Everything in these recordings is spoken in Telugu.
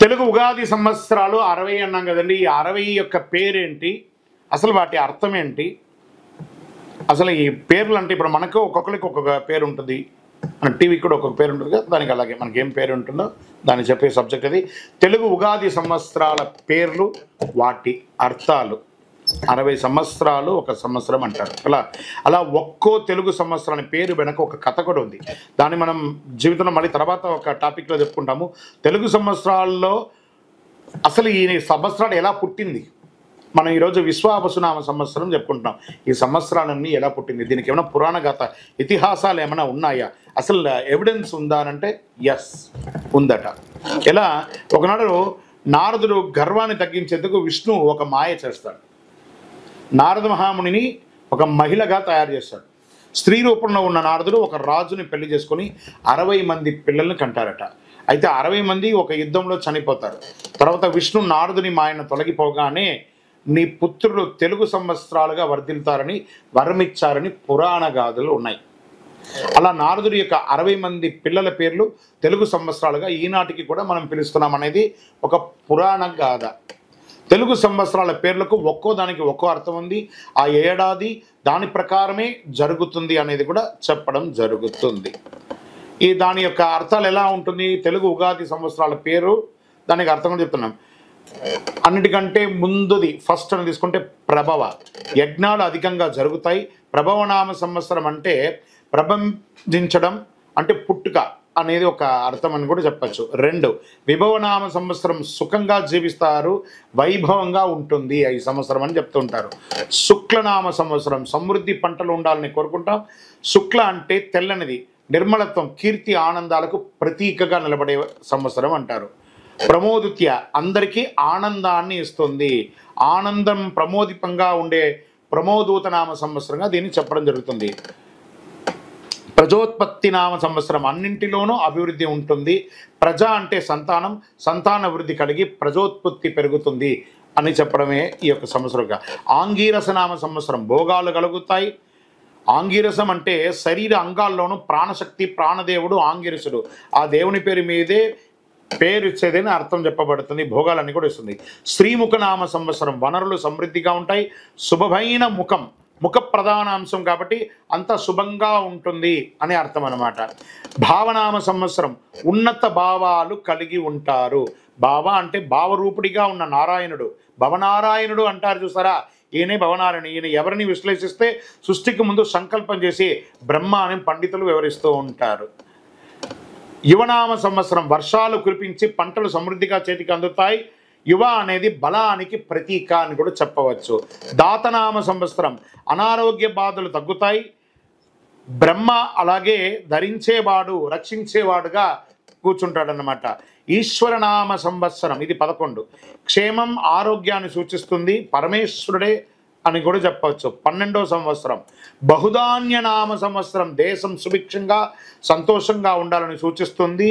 తెలుగు ఉగాది సంవత్సరాలు 60 అన్నాం కదండి. ఈ 60 యొక్క పేరేంటి, అసలు వాటి అర్థం ఏంటి, అసలు ఈ పేర్లు అంటే ఇప్పుడు మనకు ఒక్కొక్కరికి ఒక్కొక్క పేరు ఉంటుంది, మన టీవీకి కూడా ఒక్కొక్క పేరు ఉంటుంది కదా, దానికి అలాగే మనకి ఏం పేరు ఉంటుందో దాన్ని చెప్పే సబ్జెక్ట్ అది. తెలుగు ఉగాది సంవత్సరాల పేర్లు, వాటి అర్థాలు. 60 సంవత్సరాలు ఒక సంవత్సరం అంటారు అలా ఒక్కో తెలుగు సంవత్సరాన్ని పేరు వెనక ఒక కథ కూడా ఉంది. దాన్ని మనం జీవితంలో మళ్ళీ తర్వాత ఒక టాపిక్లో చెప్పుకుంటాము. తెలుగు సంవత్సరాల్లో అసలు ఈ సంవత్సరాలు ఎలా పుట్టింది, మనం ఈరోజు విశ్వావసునామ సంవత్సరం చెప్పుకుంటున్నాం. ఈ సంవత్సరాలన్నీ ఎలా పుట్టింది, దీనికి ఏమైనా పురాణ గాథ ఇతిహాసాలు ఏమైనా ఉన్నాయా, అసలు ఎవిడెన్స్ ఉందా అంటే ఎస్ ఉందట. ఎలా ఒకనాడు నారదుడు గర్వాన్ని తగ్గించేందుకు విష్ణు ఒక మాయ చేస్తాడు. నారద మహామునిని ఒక మహిళగా తయారు చేస్తాడు. స్త్రీ రూపంలో ఉన్న నారదుడు ఒక రాజుని పెళ్లి చేసుకొని 60 మంది పిల్లల్ని కంటారట. అయితే 60 మంది ఒక యుద్ధంలో చనిపోతారు. తర్వాత విష్ణు నారదుని మాయను తొలగిపోగానే నీ పుత్రులు తెలుగు సంవత్సరాలుగా వర్ధిల్తారని వరమిచ్చారని పురాణ గాథలు ఉన్నాయి. అలా నారదుడి యొక్క 60 మంది పిల్లల పేర్లు తెలుగు సంవత్సరాలుగా ఈనాటికి కూడా మనం పిలుస్తున్నాం అనేది ఒక పురాణ గాథ. తెలుగు సంవత్సరాల పేర్లకు ఒక్కో దానికి ఒక్కో అర్థం ఉంది. ఆ ఏడాది దాని ప్రకారమే జరుగుతుంది అనేది కూడా చెప్పడం జరుగుతుంది. దాని యొక్క అర్థాలు ఎలా ఉంటుంది, తెలుగు ఉగాది సంవత్సరాల పేరు దానికి అర్థం కూడా చెప్తున్నాం. అన్నిటికంటే ముందుది ఫస్ట్ అని తీసుకుంటే ప్రభవ, యజ్ఞాలు అధికంగా జరుగుతాయి. ప్రభవనామ సంవత్సరం అంటే ప్రభంజించడం అంటే పుట్టుక అనేది ఒక అర్థం అని కూడా చెప్పచ్చు. 2 విభవనామ సంవత్సరం సుఖంగా జీవిస్తారు, వైభవంగా ఉంటుంది ఈ సంవత్సరం అని చెప్తుంటారు. శుక్లనామ సంవత్సరం సమృద్ధి పంటలు ఉండాలని కోరుకుంటాం. శుక్ల అంటే తెల్లనిది, నిర్మలత్వం, కీర్తి, ఆనందాలకు ప్రతీకగా నిలబడే సంవత్సరం అంటారు. ప్రమోదిత్య అందరికీ ఆనందాన్ని ఇస్తుంది, ఆనందం ప్రమోదిపంగా ఉండే ప్రమోదూతనామ సంవత్సరంగా దీన్ని చెప్పడం జరుగుతుంది. ప్రజోత్పత్తి నామ సంవత్సరం అన్నింటిలోనూ అభివృద్ధి ఉంటుంది. ప్రజ అంటే సంతానం, సంతాన వృద్ధి కలిగి ప్రజోత్పత్తి పెరుగుతుంది అని చెప్పడమే ఈ యొక్క సంవత్సరంగా. ఆంగీరస నామ సంవత్సరం భోగాలు కలుగుతాయి. ఆంగీరసం అంటే శరీర అంగాల్లోనూ ప్రాణశక్తి, ప్రాణదేవుడు ఆంగిరసుడు, ఆ దేవుని పేరు మీదే పేరు ఇచ్చేదని అర్థం చెప్పబడుతుంది. భోగాలన్నీ కూడా ఇస్తుంది. శ్రీముఖనామ సంవత్సరం వనరులు సమృద్ధిగా ఉంటాయి. శుభమైన ముఖం, ముఖ ప్రధాన అంశం కాబట్టి అంత శుభంగా ఉంటుంది అని అర్థం అన్నమాట. భావనామ సంవత్సరం ఉన్నత భావాలు కలిగి ఉంటారు. భావ అంటే భావరూపుడిగా ఉన్న నారాయణుడు, భవనారాయణుడు అంటారు చూసారా, ఈయనే భవనారాయణ. ఈయన ఎవరిని విశ్లేషిస్తే సృష్టికి ముందు సంకల్పం చేసి బ్రహ్మ అని పండితులు వివరిస్తూ ఉంటారు. యువనామ సంవత్సరం వర్షాలు కురిపించి పంటలు సమృద్ధిగా చేతికి అందుతాయి. యువ అనేది బలానికి ప్రతీక అని కూడా చెప్పవచ్చు. దాతనామ సంవత్సరం అనారోగ్య బాధలు తగ్గుతాయి. బ్రహ్మ అలాగే ధరించేవాడు, రక్షించేవాడుగా కూర్చుంటాడనమాట. ఈశ్వరనామ సంవత్సరం ఇది 11 క్షేమం, ఆరోగ్యాన్ని సూచిస్తుంది. పరమేశ్వరుడే అని కూడా చెప్పవచ్చు. 12వ సంవత్సరం బహుధాన్యనామ సంవత్సరం దేశం సుభిక్షంగా సంతోషంగా ఉండాలని సూచిస్తుంది.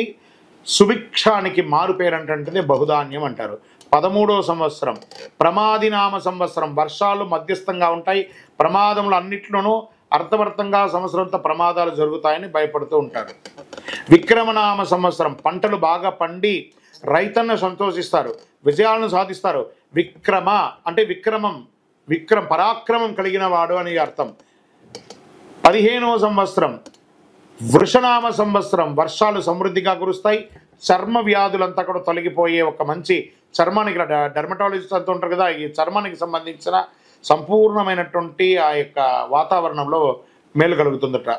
సుభిక్షానికి మారు పేరంటే బహుధాన్యం అంటారు. 13వ సంవత్సరం ప్రమాదినామ సంవత్సరం వర్షాలు మధ్యస్థంగా ఉంటాయి. ప్రమాదములు అన్నిట్లోనూ అర్థవర్తంగా సంవత్సరంతో ప్రమాదాలు జరుగుతాయని భయపడుతూ ఉంటారు. విక్రమనామ సంవత్సరం పంటలు బాగా పండి రైతన్న సంతోషిస్తారు, విజయాలను సాధిస్తారు. విక్రమ అంటే పరాక్రమం కలిగిన వాడు అని అర్థం. 15వ సంవత్సరం వృషనామ సంవత్సరం వర్షాలు సమృద్ధిగా కురుస్తాయి. చర్మ వ్యాధులంతా కూడా తొలగిపోయే ఒక మంచి చర్మానికి డెర్మటాలజిస్ట్ అంటూ ఉంటారు కదా, ఈ చర్మానికి సంబంధించిన సంపూర్ణమైనటువంటి ఆ యొక్క వాతావరణంలో మేలు కలుగుతుందట.